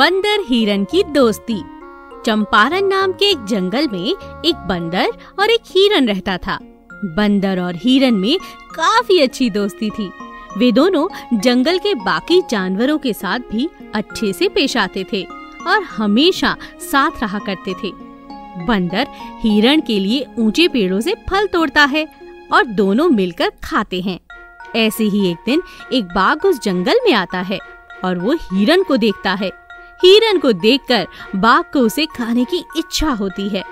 बंदर हिरन की दोस्ती। चंपारण नाम के एक जंगल में एक बंदर और एक हिरन रहता था। बंदर और हिरन में काफी अच्छी दोस्ती थी। वे दोनों जंगल के बाकी जानवरों के साथ भी अच्छे से पेश आते थे और हमेशा साथ रहा करते थे। बंदर हिरन के लिए ऊंचे पेड़ों से फल तोड़ता है और दोनों मिलकर खाते हैं। ऐसे ही एक दिन एक बाघ उस जंगल में आता है और वो हिरन को देखता है। हिरन को देखकर बाघ को उसे खाने की इच्छा होती है।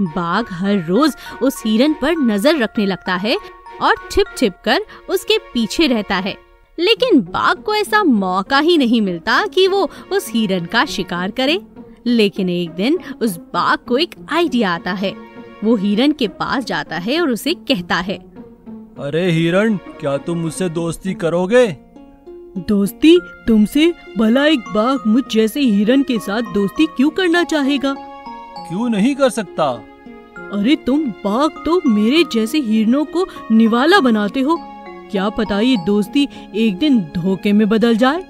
बाघ हर रोज उस हिरन पर नजर रखने लगता है और छिप छिप कर उसके पीछे रहता है, लेकिन बाघ को ऐसा मौका ही नहीं मिलता कि वो उस हिरन का शिकार करे। लेकिन एक दिन उस बाघ को एक आइडिया आता है। वो हिरन के पास जाता है और उसे कहता है, अरे हिरन, क्या तुम मुझसे दोस्ती करोगे? दोस्ती तुमसे? भला एक बाघ मुझ जैसे हिरन के साथ दोस्ती क्यों करना चाहेगा? क्यों नहीं कर सकता? अरे तुम बाघ तो मेरे जैसे हिरनों को निवाला बनाते हो। क्या पता ये दोस्ती एक दिन धोखे में बदल जाए।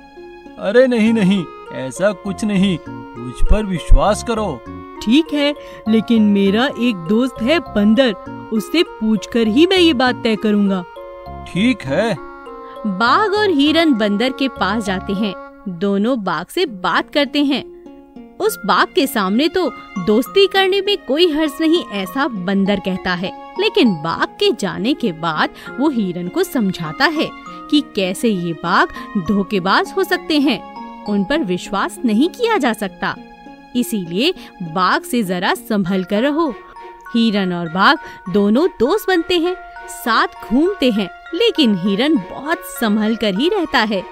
अरे नहीं नहीं, ऐसा कुछ नहीं, मुझ पर विश्वास करो। ठीक है, लेकिन मेरा एक दोस्त है बंदर, उससे पूछकर ही मैं ये बात तय करूँगा। ठीक है। बाघ और हिरन बंदर के पास जाते हैं। दोनों बाघ से बात करते हैं। उस बाघ के सामने तो दोस्ती करने में कोई हर्ज नहीं, ऐसा बंदर कहता है। लेकिन बाघ के जाने के बाद वो हिरन को समझाता है कि कैसे ये बाघ धोखेबाज हो सकते हैं, उन पर विश्वास नहीं किया जा सकता। इसीलिए बाघ से जरा संभल कर रहो। हिरन और बाघ दोनों दोस्त बनते हैं, साथ घूमते हैं, लेकिन हिरन बहुत संभल कर ही रहता है।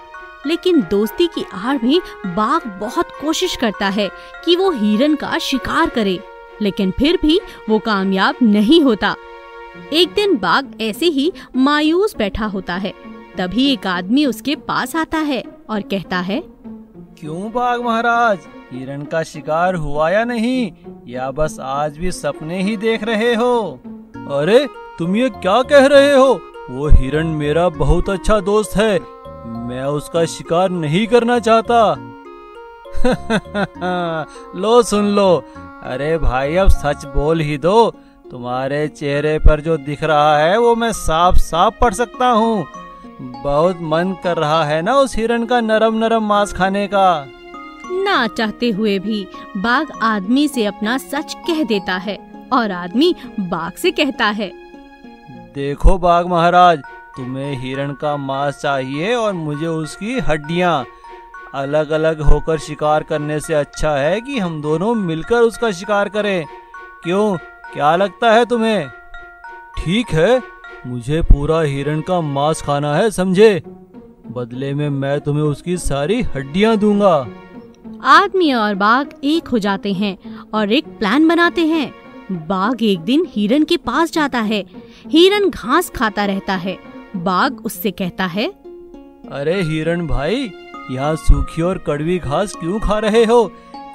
लेकिन दोस्ती की आड़ में बाघ बहुत कोशिश करता है कि वो हिरन का शिकार करे, लेकिन फिर भी वो कामयाब नहीं होता। एक दिन बाघ ऐसे ही मायूस बैठा होता है। तभी एक आदमी उसके पास आता है और कहता है, क्यों बाघ महाराज, हिरन का शिकार हुआ या नहीं, या बस आज भी सपने ही देख रहे हो? अरे तुम ये क्या कह रहे हो? वो हिरन मेरा बहुत अच्छा दोस्त है, मैं उसका शिकार नहीं करना चाहता। लो सुन लो। अरे भाई, अब सच बोल ही दो। तुम्हारे चेहरे पर जो दिख रहा है वो मैं साफ साफ पढ़ सकता हूँ। बहुत मन कर रहा है ना उस हिरन का नरम नरम मांस खाने का। ना चाहते हुए भी बाघ आदमी से अपना सच कह देता है और आदमी बाघ से कहता है, देखो बाघ महाराज, तुम्हें हिरन का मांस चाहिए और मुझे उसकी हड्डियाँ। अलग अलग होकर शिकार करने से अच्छा है कि हम दोनों मिलकर उसका शिकार करें। क्यों, क्या लगता है तुम्हें? ठीक है, मुझे पूरा हिरन का मांस खाना है, समझे? बदले में मैं तुम्हें उसकी सारी हड्डियाँ दूंगा। आदमी और बाघ एक हो जाते हैं और एक प्लान बनाते हैं। बाघ एक दिन हिरन के पास जाता है। हिरन घास खाता रहता है। बाघ उससे कहता है, अरे हिरन भाई, यहाँ सूखी और कड़वी घास क्यों खा रहे हो?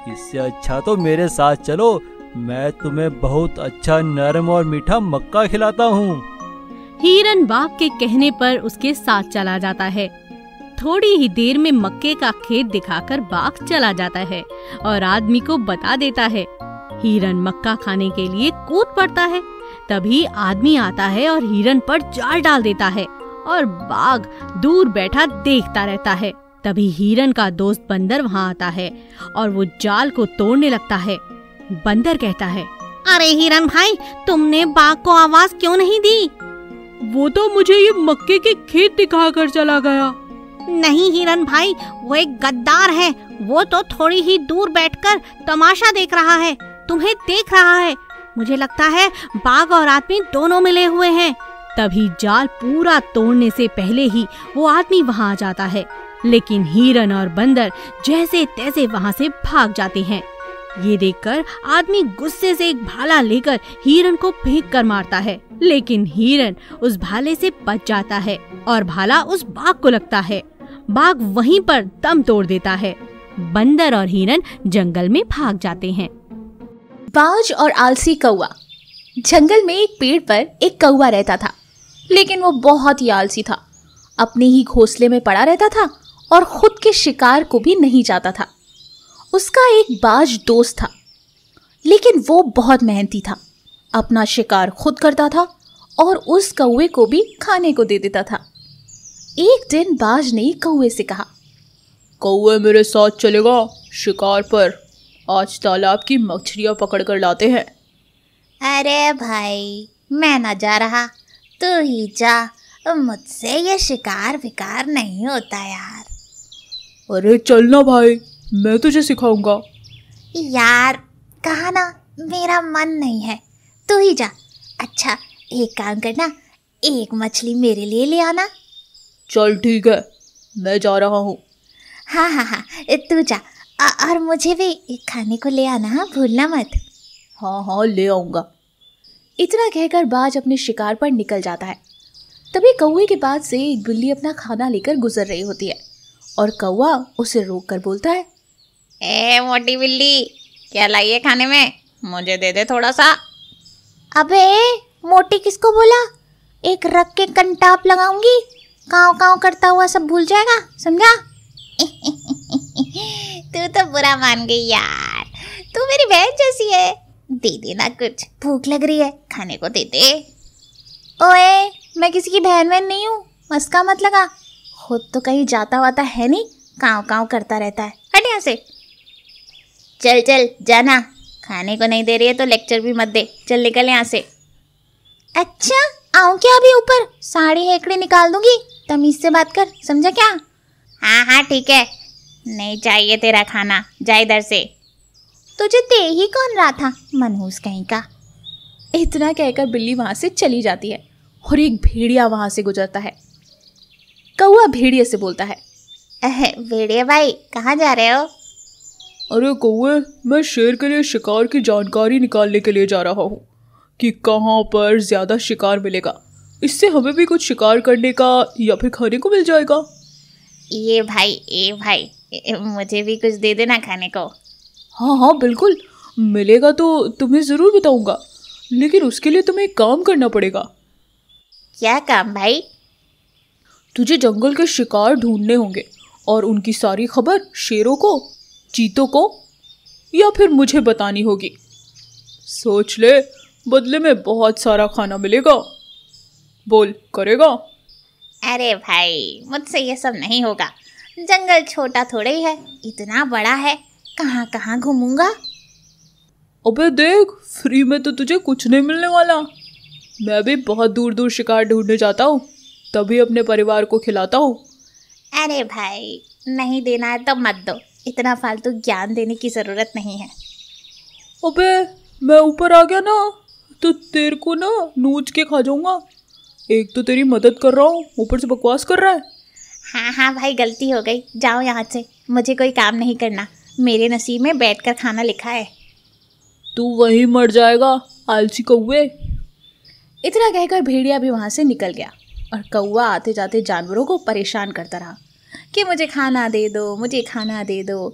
इससे अच्छा तो मेरे साथ चलो, मैं तुम्हें बहुत अच्छा नरम और मीठा मक्का खिलाता हूँ। हिरन बाघ के कहने पर उसके साथ चला जाता है। थोड़ी ही देर में मक्के का खेत दिखाकर बाघ चला जाता है और आदमी को बता देता है। हिरन मक्का खाने के लिए कूद पड़ता है। तभी आदमी आता है और हिरन पर जाल डाल देता है और बाघ दूर बैठा देखता रहता है। तभी हिरन का दोस्त बंदर वहाँ आता है और वो जाल को तोड़ने लगता है। बंदर कहता है, अरे हिरन भाई, तुमने बाघ को आवाज क्यों नहीं दी? वो तो मुझे ये मक्के के खेत दिखाकर चला गया। नहीं हिरन भाई, वो एक गद्दार है। वो तो थोड़ी ही दूर बैठकर तमाशा देख रहा है, तुम्हें देख रहा है। मुझे लगता है बाघ और आदमी दोनों मिले हुए हैं। तभी जाल पूरा तोड़ने से पहले ही वो आदमी वहाँ आ जाता है, लेकिन हिरन और बंदर जैसे तैसे वहाँ से भाग जाते हैं। ये देखकर आदमी गुस्से से एक भाला लेकर हिरन को फेंक कर मारता है, लेकिन हिरन उस भाले से बच जाता है और भाला उस बाघ को लगता है। बाघ वहीं पर दम तोड़ देता है। बंदर और हिरन जंगल में भाग जाते हैं। बाज और आलसी कौआ। जंगल में एक पेड़ पर एक कौआ रहता था, लेकिन वो बहुत ही आलसी था। अपने ही घोंसले में पड़ा रहता था और खुद के शिकार को भी नहीं चाहता था। उसका एक बाज दोस्त था, लेकिन वो बहुत मेहनती था। अपना शिकार खुद करता था और उस कौवे को भी खाने को दे देता था। एक दिन बाज ने कौवे से कहा, कौवे मेरे साथ चलेगा शिकार पर, आज तालाब की मछलियां पकड़ कर लाते हैं। अरे भाई मैं ना जा रहा, तू ही जा, मुझसे ये शिकार विकार नहीं होता यार। अरे चलना भाई, मैं तुझे सिखाऊंगा। यार कहा ना, मेरा मन नहीं है, तू ही जा। अच्छा एक काम करना, एक मछली मेरे लिए ले आना। चल ठीक है, मैं जा रहा हूँ। हाँ, तू जा, और मुझे भी खाने को ले आना, हाँ भूलना मत। हाँ ले आऊँगा। इतना कहकर बाज अपने शिकार पर निकल जाता है। तभी कौवे के पास से एक बिल्ली अपना खाना लेकर गुजर रही होती है और कौवा उसे रोक कर बोलता है, ए मोटी बिल्ली, क्या लाई है खाने में, मुझे दे दे थोड़ा सा। अबे मोटी किसको बोला, एक रख के कंटाप लगाऊंगी, काव काव करता हुआ सब भूल जाएगा, समझा। तू तो बुरा मान गई यार, तू मेरी बहन जैसी है, दे देना कुछ, भूख लग रही है, खाने को दे दे। ओए मैं किसी की बहन वहन नहीं हूँ, मस्का मत लगा, खुद तो कहीं जाता वाता है नहीं, काव काव करता रहता है, हट यहाँ से। चल जाना, खाने को नहीं दे रही है तो लेक्चर भी मत दे, चल निकल यहाँ से। अच्छा आऊँ क्या अभी ऊपर, साड़ी हेकड़ी निकाल दूंगी, तमीज से बात कर, समझा क्या। हाँ ठीक है, नहीं चाहिए तेरा खाना, जा इधर से। तुझे दे ही कौन रहा था, मनहूस कहीं का। इतना कहकर बिल्ली वहां से चली जाती है और एक भेड़िया वहां से गुजरता है। कौवा भेड़िए से बोलता है, भेड़िया भाई कहाँ जा रहे हो। अरे कौवे, मैं शेर के लिए शिकार की जानकारी निकालने के लिए जा रहा हूँ कि कहाँ पर ज्यादा शिकार मिलेगा, इससे हमें भी कुछ शिकार करने का या फिर खाने को मिल जाएगा। ये भाई मुझे भी कुछ दे देना खाने को। हाँ बिल्कुल, मिलेगा तो तुम्हें जरूर बताऊंगा, लेकिन उसके लिए तुम्हें एक काम करना पड़ेगा। क्या काम भाई। तुझे जंगल के शिकार ढूंढने होंगे और उनकी सारी खबर शेरों को, चीतों को या फिर मुझे बतानी होगी। सोच ले, बदले में बहुत सारा खाना मिलेगा, बोल करेगा। अरे भाई मुझसे ये सब नहीं होगा, जंगल छोटा थोड़ा ही है, इतना बड़ा है, कहाँ कहाँ घूमूंगा। अबे देख, फ्री में तो तुझे कुछ नहीं मिलने वाला। मैं भी बहुत दूर दूर शिकार ढूंढने जाता हूँ, तभी अपने परिवार को खिलाता हूँ। अरे भाई नहीं देना है तो मत दो, इतना फालतू ज्ञान देने की ज़रूरत नहीं है। अबे मैं ऊपर आ गया ना तो तेरे को ना नोच के खा जाऊंगा। एक तो तेरी मदद कर रहा हूँ, ऊपर से बकवास कर रहा है। हाँ भाई गलती हो गई, जाओ यहाँ से, मुझे कोई काम नहीं करना, मेरे नसीब में बैठकर खाना लिखा है। तू वहीं मर जाएगा आलसी कौवे। इतना कहकर भेड़िया भी वहां से निकल गया और कौवा आते जाते जानवरों को परेशान करता रहा कि मुझे खाना दे दो, मुझे खाना दे दो,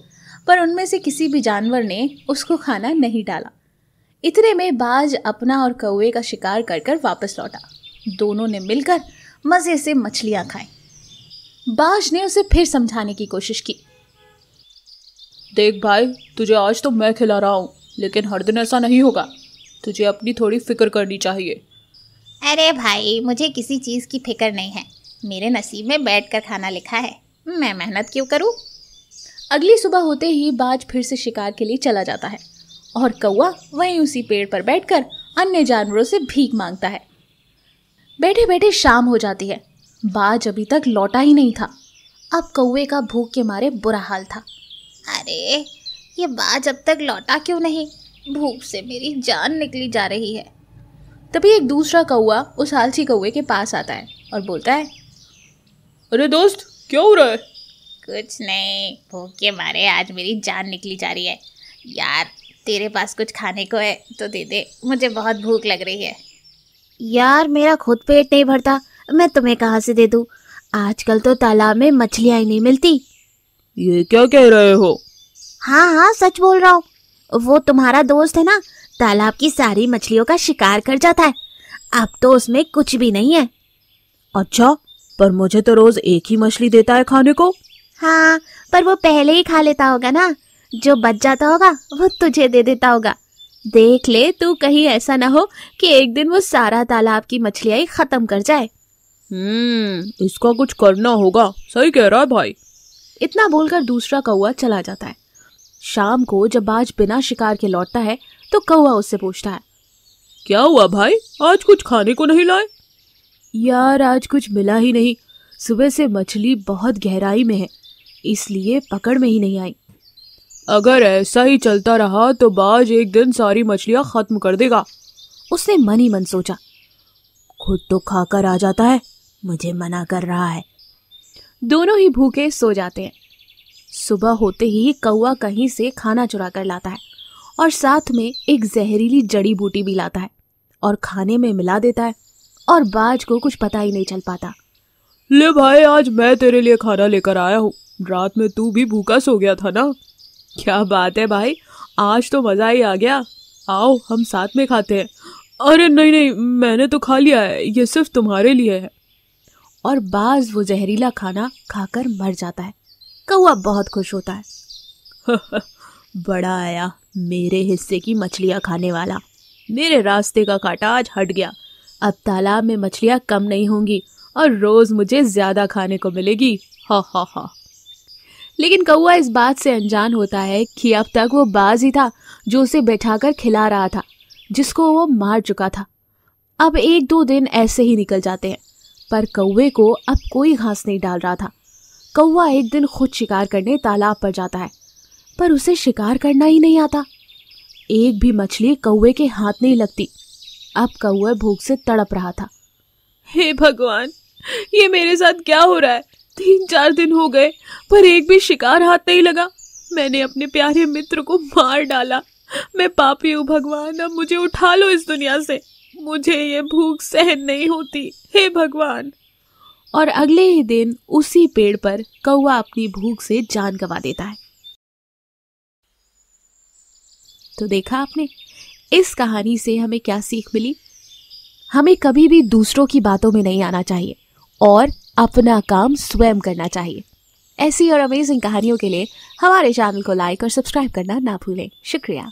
पर उनमें से किसी भी जानवर ने उसको खाना नहीं डाला। इतने में बाज अपना और कौवे का शिकार कर कर वापस लौटा। दोनों ने मिलकर मजे से मछलियां खाई। बाज ने उसे फिर समझाने की कोशिश की। देख भाई, तुझे आज तो मैं खिला रहा हूँ, लेकिन हर दिन ऐसा नहीं होगा, तुझे अपनी थोड़ी फिक्र करनी चाहिए। अरे भाई मुझे किसी चीज़ की फिक्र नहीं है, मेरे नसीब में बैठकर खाना लिखा है, मैं मेहनत क्यों करूँ। अगली सुबह होते ही बाज फिर से शिकार के लिए चला जाता है और कौवा वहीं उसी पेड़ पर बैठकर अन्य जानवरों से भीख मांगता है। बैठे बैठे शाम हो जाती है। बाज अभी तक लौटा ही नहीं था। अब कौवे का भूख के मारे बुरा हाल था। अरे ये बाज अब तक लौटा क्यों नहीं, भूख से मेरी जान निकली जा रही है। तभी एक दूसरा कौवा उस आलसी कौवे के पास आता है और बोलता है, अरे दोस्त क्या हो रहा है। कुछ नहीं, भूख के मारे आज मेरी जान निकली जा रही है। यार तेरे पास कुछ खाने को है तो दे दे, मुझे बहुत भूख लग रही है। यार मेरा खुद पेट नहीं भरता, मैं तुम्हें कहाँ से दे दूँ, आजकल तो तालाब में मछलियाँ ही नहीं मिलती। ये क्या कह रहे हो। हाँ सच बोल रहा हूँ, वो तुम्हारा दोस्त है ना, तालाब की सारी मछलियों का शिकार कर जाता है, अब तो उसमें कुछ भी नहीं है। अच्छा, पर मुझे तो रोज एक ही मछली देता है खाने को। हाँ पर वो पहले ही खा लेता होगा ना, जो बच जाता होगा वो तुझे दे देता होगा। देख ले तू कहीं ऐसा ना हो कि एक दिन वो सारा तालाब की मछलियां ही खत्म कर जाए। इसका कुछ करना होगा, सही कह रहा है भाई। इतना बोलकर दूसरा कौवा चला जाता है। शाम को जब बाज बिना शिकार के लौटता है तो कौवा उससे पूछता है, क्या हुआ भाई, आज कुछ खाने को नहीं लाए? यार आज कुछ मिला ही नहीं, सुबह से मछली बहुत गहराई में है इसलिए पकड़ में ही नहीं आई। अगर ऐसा ही चलता रहा तो बाज एक दिन सारी मछलियां खत्म कर देगा। उसने मन ही मन सोचा, खुद तो खाकर आ जाता है, मुझे मना कर रहा है। दोनों ही भूखे सो जाते हैं। सुबह होते ही कौवा कहीं से खाना चुरा कर लाता है और साथ में एक जहरीली जड़ी बूटी भी लाता है और खाने में मिला देता है और बाज को कुछ पता ही नहीं चल पाता। ले भाई, आज मैं तेरे लिए खाना लेकर आया हूँ। रात में तू भी भूखा सो गया था ना। क्या बात है भाई, आज तो मजा ही आ गया। आओ हम साथ में खाते हैं। अरे नहीं नहीं, मैंने तो खा लिया है, ये सिर्फ तुम्हारे लिए है। और बाज वो जहरीला खाना खाकर मर जाता है। कौवा बहुत खुश होता है। बड़ा आया मेरे हिस्से की मछलियां खाने वाला। मेरे रास्ते का कांटा आज हट गया। अब तालाब में मछलियां कम नहीं होंगी और रोज मुझे ज्यादा खाने को मिलेगी। हा हा हा। लेकिन कौवा इस बात से अनजान होता है कि अब तक वो बाज ही था जो उसे बैठाकर खिला रहा था, जिसको वो मार चुका था। अब 1-2 दिन ऐसे ही निकल जाते हैं पर कौवे को अब कोई घास नहीं डाल रहा था। कौवा एक दिन खुद शिकार करने तालाब पर जाता है पर उसे शिकार करना ही नहीं आता। एक भी मछली कौवे के हाथ नहीं लगती। अब कौवा भूख से तड़प रहा था। हे भगवान, ये मेरे साथ क्या हो रहा है? 3-4 दिन हो गए पर एक भी शिकार हाथ नहीं लगा। मैंने अपने प्यारे मित्र को मार डाला। मैं पापी हूँ भगवान, अब मुझे उठा लो इस दुनिया से। मुझे ये भूख सहन नहीं होती, हे भगवान। और अगले ही दिन उसी पेड़ पर कौवा अपनी भूख से जान गंवा देता है। तो देखा आपने, इस कहानी से हमें क्या सीख मिली? हमें कभी भी दूसरों की बातों में नहीं आना चाहिए और अपना काम स्वयं करना चाहिए। ऐसी और अमेजिंग कहानियों के लिए हमारे चैनल को लाइक और सब्सक्राइब करना ना भूलें। शुक्रिया।